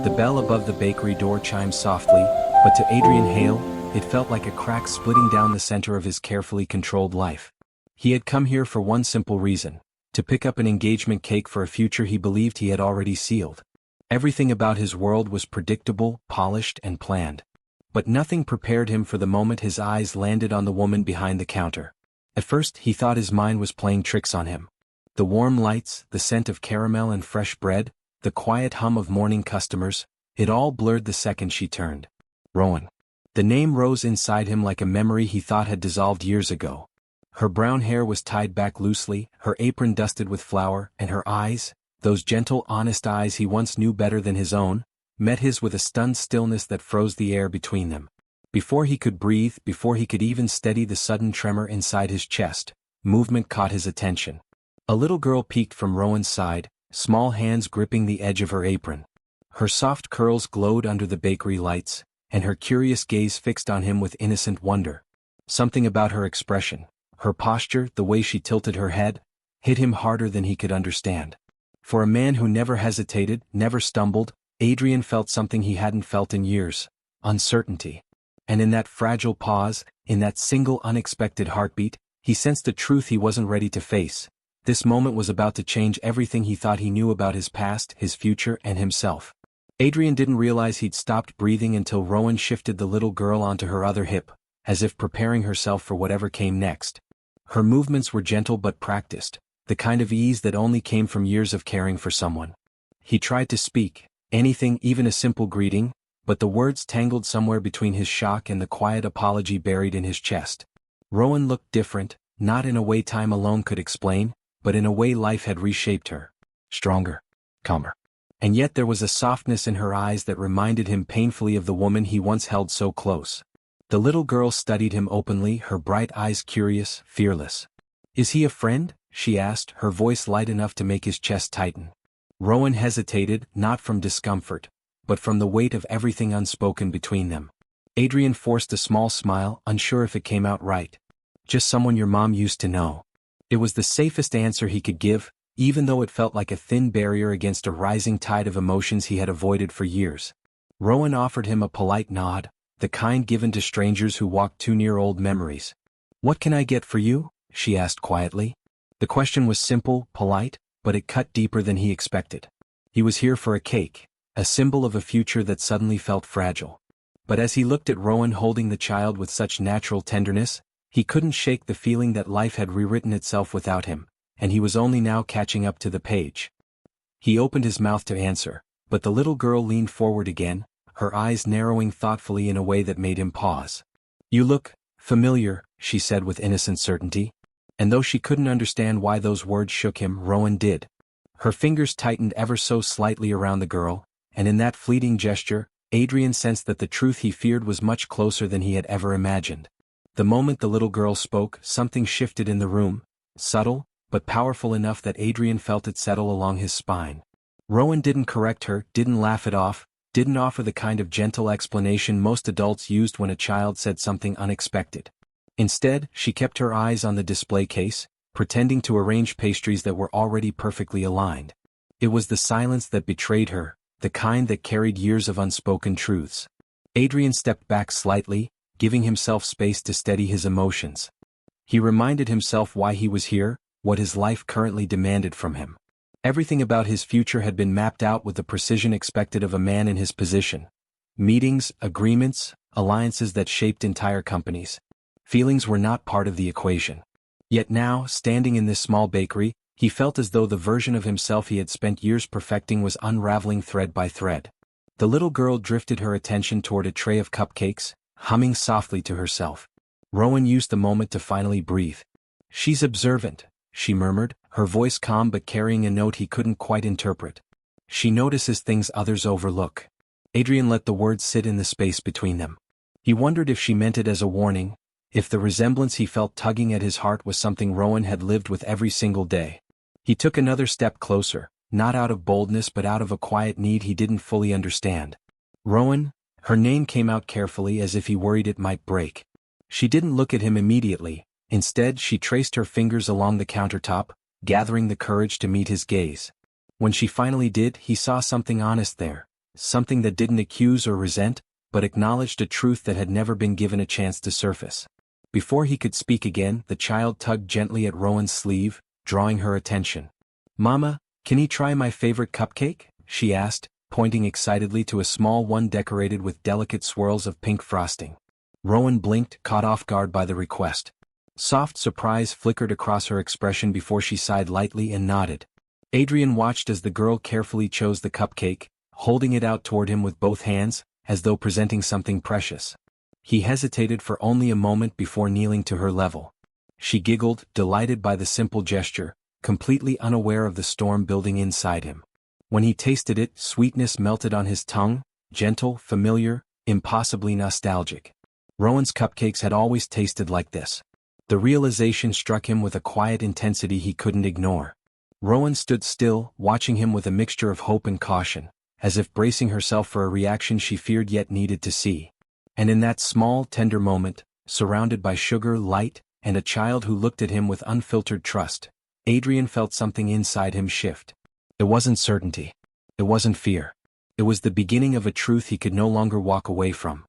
The bell above the bakery door chimed softly, but to Adrian Hale, it felt like a crack splitting down the center of his carefully controlled life. He had come here for one simple reason: to pick up an engagement cake for a future he believed he had already sealed. Everything about his world was predictable, polished, and planned. But nothing prepared him for the moment his eyes landed on the woman behind the counter. At first, he thought his mind was playing tricks on him. The warm lights, the scent of caramel and fresh bread, the quiet hum of morning customers, it all blurred the second she turned. Rowan. The name rose inside him like a memory he thought had dissolved years ago. Her brown hair was tied back loosely, her apron dusted with flour, and her eyes, those gentle, honest eyes he once knew better than his own, met his with a stunned stillness that froze the air between them. Before he could breathe, before he could even steady the sudden tremor inside his chest, movement caught his attention. A little girl peeked from Rowan's side, small hands gripping the edge of her apron. Her soft curls glowed under the bakery lights, and her curious gaze fixed on him with innocent wonder. Something about her expression, her posture, the way she tilted her head, hit him harder than he could understand. For a man who never hesitated, never stumbled, Adrian felt something he hadn't felt in years: uncertainty. And in that fragile pause, in that single unexpected heartbeat, he sensed a truth he wasn't ready to face. This moment was about to change everything he thought he knew about his past, his future, and himself. Adrian didn't realize he'd stopped breathing until Rowan shifted the little girl onto her other hip, as if preparing herself for whatever came next. Her movements were gentle but practiced, the kind of ease that only came from years of caring for someone. He tried to speak, anything, even a simple greeting, but the words tangled somewhere between his shock and the quiet apology buried in his chest. Rowan looked different, not in a way time alone could explain, but in a way life had reshaped her. Stronger. Calmer. And yet there was a softness in her eyes that reminded him painfully of the woman he once held so close. The little girl studied him openly, her bright eyes curious, fearless. "Is he a friend?" she asked, her voice light enough to make his chest tighten. Rowan hesitated, not from discomfort, but from the weight of everything unspoken between them. Adrian forced a small smile, unsure if it came out right. "Just someone your mom used to know." It was the safest answer he could give, even though it felt like a thin barrier against a rising tide of emotions he had avoided for years. Rowan offered him a polite nod, the kind given to strangers who walked too near old memories. "What can I get for you?" she asked quietly. The question was simple, polite, but it cut deeper than he expected. He was here for a cake, a symbol of a future that suddenly felt fragile. But as he looked at Rowan holding the child with such natural tenderness, he couldn't shake the feeling that life had rewritten itself without him, and he was only now catching up to the page. He opened his mouth to answer, but the little girl leaned forward again, her eyes narrowing thoughtfully in a way that made him pause. "You look familiar," she said with innocent certainty. And though she couldn't understand why those words shook him, Rowan did. Her fingers tightened ever so slightly around the girl, and in that fleeting gesture, Adrian sensed that the truth he feared was much closer than he had ever imagined. The moment the little girl spoke, something shifted in the room, subtle, but powerful enough that Adrian felt it settle along his spine. Rowan didn't correct her, didn't laugh it off, didn't offer the kind of gentle explanation most adults used when a child said something unexpected. Instead, she kept her eyes on the display case, pretending to arrange pastries that were already perfectly aligned. It was the silence that betrayed her, the kind that carried years of unspoken truths. Adrian stepped back slightly, giving himself space to steady his emotions. He reminded himself why he was here, what his life currently demanded from him. Everything about his future had been mapped out with the precision expected of a man in his position. Meetings, agreements, alliances that shaped entire companies. Feelings were not part of the equation. Yet now, standing in this small bakery, he felt as though the version of himself he had spent years perfecting was unraveling thread by thread. The little girl drifted her attention toward a tray of cupcakes, humming softly to herself. Rowan used the moment to finally breathe. "She's observant," she murmured, her voice calm but carrying a note he couldn't quite interpret. "She notices things others overlook." Adrian let the words sit in the space between them. He wondered if she meant it as a warning, if the resemblance he felt tugging at his heart was something Rowan had lived with every single day. He took another step closer, not out of boldness but out of a quiet need he didn't fully understand. "Rowan," her name came out carefully as if he worried it might break. She didn't look at him immediately, instead she traced her fingers along the countertop, gathering the courage to meet his gaze. When she finally did, he saw something honest there, something that didn't accuse or resent, but acknowledged a truth that had never been given a chance to surface. Before he could speak again, the child tugged gently at Rowan's sleeve, drawing her attention. "Mama, can he try my favorite cupcake?" she asked, pointing excitedly to a small one decorated with delicate swirls of pink frosting. Rowan blinked, caught off guard by the request. Soft surprise flickered across her expression before she sighed lightly and nodded. Adrian watched as the girl carefully chose the cupcake, holding it out toward him with both hands, as though presenting something precious. He hesitated for only a moment before kneeling to her level. She giggled, delighted by the simple gesture, completely unaware of the storm building inside him. When he tasted it, sweetness melted on his tongue, gentle, familiar, impossibly nostalgic. Rowan's cupcakes had always tasted like this. The realization struck him with a quiet intensity he couldn't ignore. Rowan stood still, watching him with a mixture of hope and caution, as if bracing herself for a reaction she feared yet needed to see. And in that small, tender moment, surrounded by sugar, light, and a child who looked at him with unfiltered trust, Adrian felt something inside him shift. It wasn't certainty. It wasn't fear. It was the beginning of a truth he could no longer walk away from.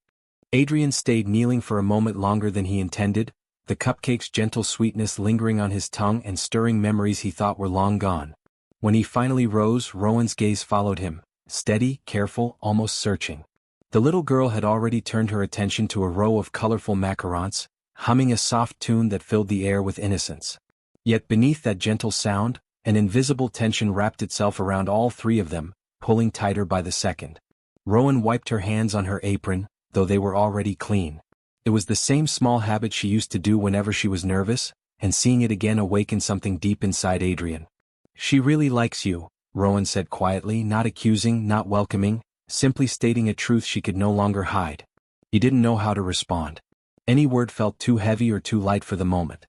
Adrian stayed kneeling for a moment longer than he intended, the cupcake's gentle sweetness lingering on his tongue and stirring memories he thought were long gone. When he finally rose, Rowan's gaze followed him, steady, careful, almost searching. The little girl had already turned her attention to a row of colorful macarons, humming a soft tune that filled the air with innocence. Yet beneath that gentle sound, an invisible tension wrapped itself around all three of them, pulling tighter by the second. Rowan wiped her hands on her apron, though they were already clean. It was the same small habit she used to do whenever she was nervous, and seeing it again awakened something deep inside Adrian. "She really likes you," Rowan said quietly, not accusing, not welcoming, simply stating a truth she could no longer hide. He didn't know how to respond. Any word felt too heavy or too light for the moment.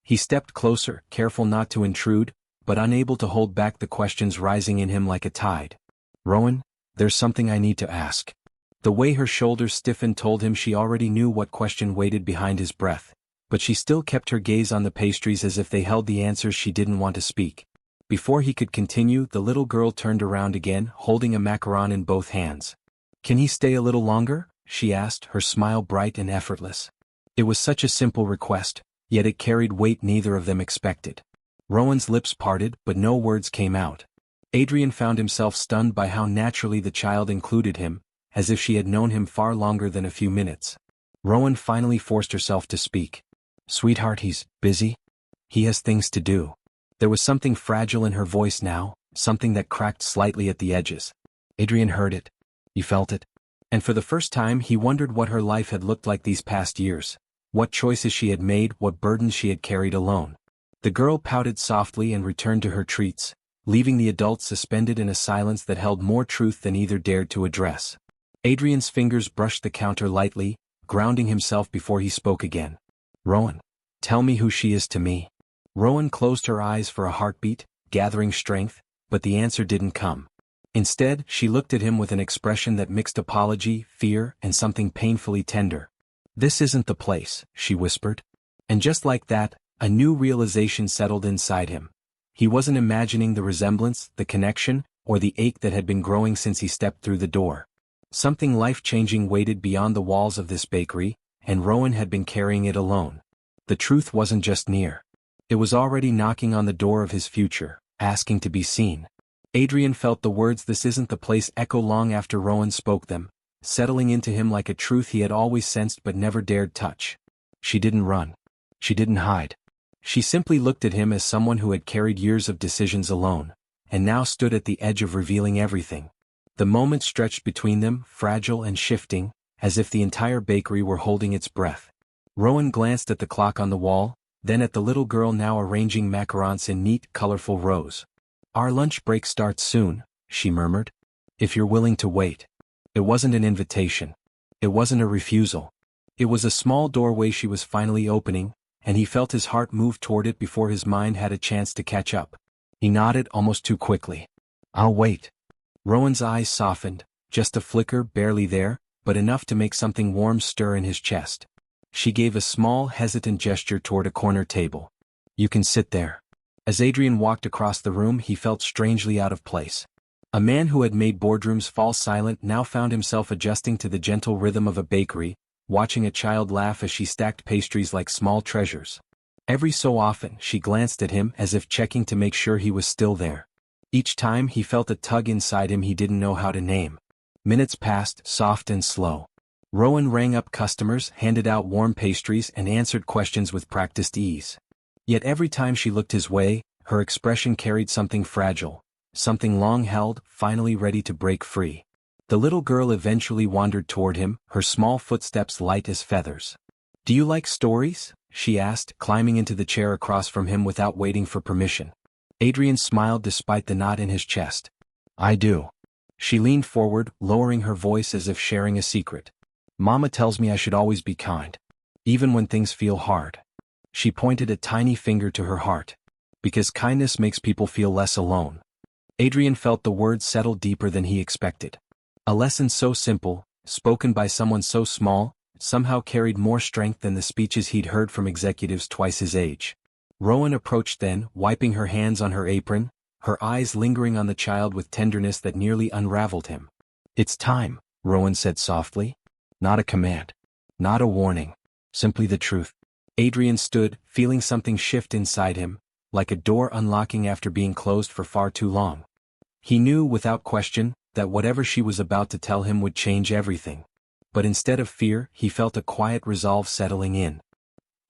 He stepped closer, careful not to intrude, but unable to hold back the questions rising in him like a tide. "Rowan, there's something I need to ask." The way her shoulders stiffened told him she already knew what question waited behind his breath, but she still kept her gaze on the pastries as if they held the answers she didn't want to speak. Before he could continue, the little girl turned around again, holding a macaron in both hands. "Can he stay a little longer?" she asked, her smile bright and effortless. It was such a simple request, yet it carried weight neither of them expected. Rowan's lips parted, but no words came out. Adrian found himself stunned by how naturally the child included him, as if she had known him far longer than a few minutes. Rowan finally forced herself to speak. "Sweetheart, he's busy. He has things to do." There was something fragile in her voice now, something that cracked slightly at the edges. Adrian heard it. He felt it. And for the first time he wondered what her life had looked like these past years, what choices she had made, what burdens she had carried alone. The girl pouted softly and returned to her treats, leaving the adults suspended in a silence that held more truth than either dared to address. Adrian's fingers brushed the counter lightly, grounding himself before he spoke again. "Rowan, tell me who she is to me." Rowan closed her eyes for a heartbeat, gathering strength, but the answer didn't come. Instead, she looked at him with an expression that mixed apology, fear, and something painfully tender. "This isn't the place," she whispered. And just like that, a new realization settled inside him. He wasn't imagining the resemblance, the connection, or the ache that had been growing since he stepped through the door. Something life-changing waited beyond the walls of this bakery, and Rowan had been carrying it alone. The truth wasn't just near. It was already knocking on the door of his future, asking to be seen. Adrian felt the words "this isn't the place" echo long after Rowan spoke them, settling into him like a truth he had always sensed but never dared touch. She didn't run. She didn't hide. She simply looked at him as someone who had carried years of decisions alone, and now stood at the edge of revealing everything. The moment stretched between them, fragile and shifting, as if the entire bakery were holding its breath. Rowan glanced at the clock on the wall, then at the little girl now arranging macarons in neat, colorful rows. "Our lunch break starts soon," she murmured. "If you're willing to wait." It wasn't an invitation. It wasn't a refusal. It was a small doorway she was finally opening, and he felt his heart move toward it before his mind had a chance to catch up. He nodded almost too quickly. "I'll wait." Rowan's eyes softened, just a flicker, barely there, but enough to make something warm stir in his chest. She gave a small, hesitant gesture toward a corner table. "You can sit there." As Adrian walked across the room, he felt strangely out of place. A man who had made boardrooms fall silent now found himself adjusting to the gentle rhythm of a bakery, watching a child laugh as she stacked pastries like small treasures. Every so often she glanced at him as if checking to make sure he was still there. Each time he felt a tug inside him he didn't know how to name. Minutes passed, soft and slow. Rowan rang up customers, handed out warm pastries and answered questions with practiced ease. Yet every time she looked his way, her expression carried something fragile, something long held, finally ready to break free. The little girl eventually wandered toward him, her small footsteps light as feathers. "Do you like stories?" she asked, climbing into the chair across from him without waiting for permission. Adrian smiled despite the knot in his chest. "I do." She leaned forward, lowering her voice as if sharing a secret. "Mama tells me I should always be kind. Even when things feel hard." She pointed a tiny finger to her heart. "Because kindness makes people feel less alone." Adrian felt the words settle deeper than he expected. A lesson so simple, spoken by someone so small, somehow carried more strength than the speeches he'd heard from executives twice his age. Rowan approached then, wiping her hands on her apron, her eyes lingering on the child with tenderness that nearly unraveled him. "It's time," Rowan said softly. Not a command. Not a warning. Simply the truth. Adrian stood, feeling something shift inside him, like a door unlocking after being closed for far too long. He knew without question that whatever she was about to tell him would change everything. But instead of fear, he felt a quiet resolve settling in.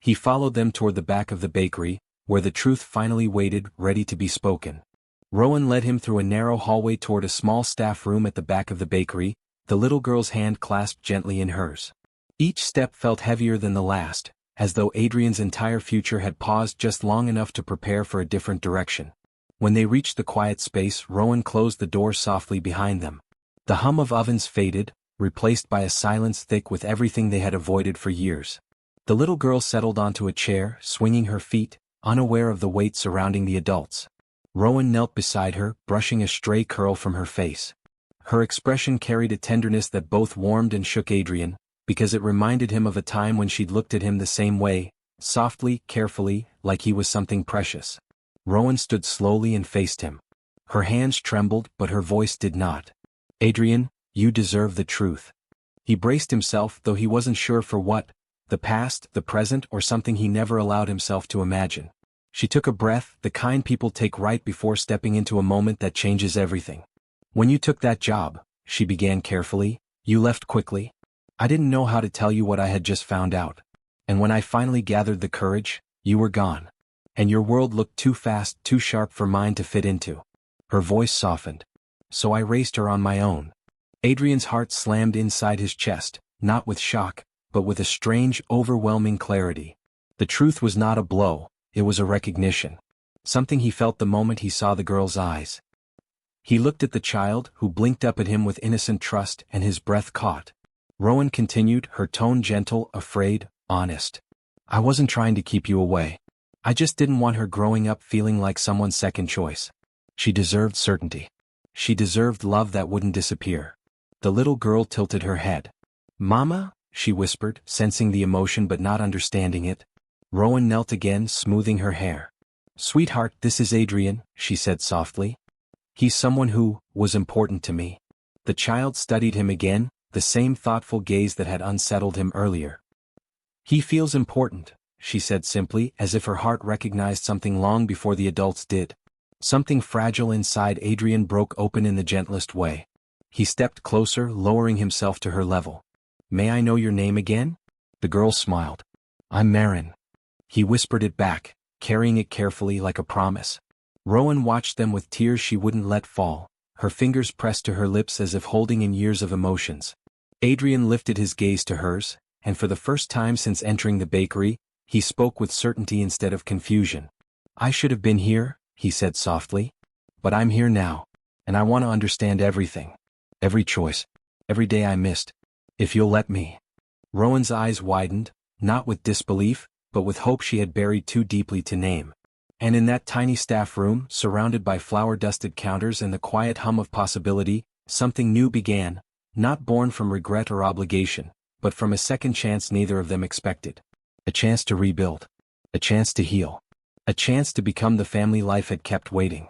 He followed them toward the back of the bakery, where the truth finally waited, ready to be spoken. Rowan led him through a narrow hallway toward a small staff room at the back of the bakery, the little girl's hand clasped gently in hers. Each step felt heavier than the last, as though Adrian's entire future had paused just long enough to prepare for a different direction. When they reached the quiet space, Rowan closed the door softly behind them. The hum of ovens faded, replaced by a silence thick with everything they had avoided for years. The little girl settled onto a chair, swinging her feet, unaware of the weight surrounding the adults. Rowan knelt beside her, brushing a stray curl from her face. Her expression carried a tenderness that both warmed and shook Adrian, because it reminded him of a time when she'd looked at him the same way, softly, carefully, like he was something precious. Rowan stood slowly and faced him. Her hands trembled, but her voice did not. "Adrian, you deserve the truth." He braced himself, though he wasn't sure for what, the past, the present, or something he never allowed himself to imagine. She took a breath, the kind people take right before stepping into a moment that changes everything. "When you took that job," she began carefully, "you left quickly. I didn't know how to tell you what I had just found out. And when I finally gathered the courage, you were gone. And your world looked too fast, too sharp for mine to fit into." Her voice softened. "So I raced her on my own." Adrian's heart slammed inside his chest, not with shock, but with a strange, overwhelming clarity. The truth was not a blow, it was a recognition. Something he felt the moment he saw the girl's eyes. He looked at the child, who blinked up at him with innocent trust, and his breath caught. Rowan continued, her tone gentle, afraid, honest. "I wasn't trying to keep you away. I just didn't want her growing up feeling like someone's second choice. She deserved certainty. She deserved love that wouldn't disappear." The little girl tilted her head. "Mama?" she whispered, sensing the emotion but not understanding it. Rowan knelt again, smoothing her hair. "Sweetheart, this is Adrian," she said softly. "He's someone who was important to me." The child studied him again, the same thoughtful gaze that had unsettled him earlier. "He feels important," she said simply, as if her heart recognized something long before the adults did. Something fragile inside Adrian broke open in the gentlest way. He stepped closer, lowering himself to her level. "May I know your name again?" The girl smiled. "I'm Marin." He whispered it back, carrying it carefully like a promise. Rowan watched them with tears she wouldn't let fall, her fingers pressed to her lips as if holding in years of emotions. Adrian lifted his gaze to hers, and for the first time since entering the bakery, he spoke with certainty instead of confusion. "I should have been here," he said softly. "But I'm here now, and I want to understand everything. Every choice. Every day I missed. If you'll let me." Rowan's eyes widened, not with disbelief, but with hope she had buried too deeply to name. And in that tiny staff room, surrounded by flour-dusted counters and the quiet hum of possibility, something new began, not born from regret or obligation, but from a second chance neither of them expected. A chance to rebuild. A chance to heal. A chance to become the family life had kept waiting.